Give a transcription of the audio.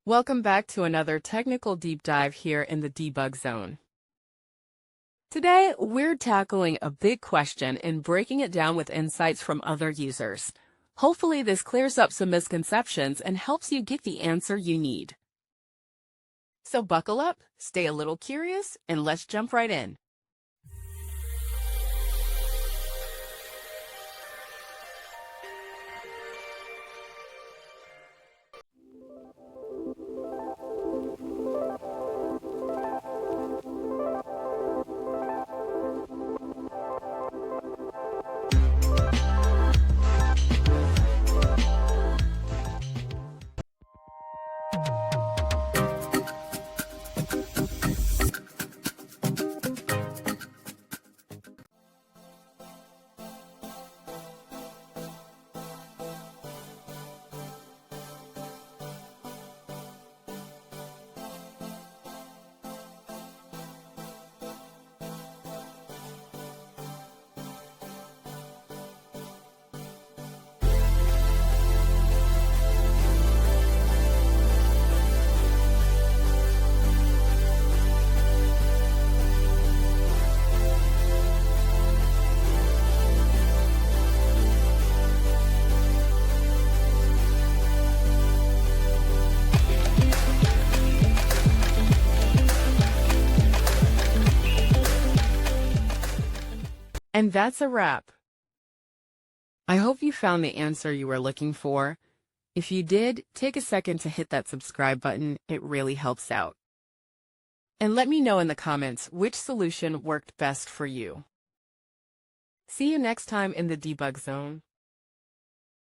Welcome back to another technical deep dive here in the debug zone. Today, we're tackling a big question and breaking it down with insights from other users. Hopefully, this clears up some misconceptions and helps you get the answer you need. So buckle up, stay a little curious, and let's jump right in. And that's a wrap. I hope you found the answer you were looking for. If you did, take a second to hit that subscribe button. It really helps out. And let me know in the comments which solution worked best for you. See you next time in the debug zone.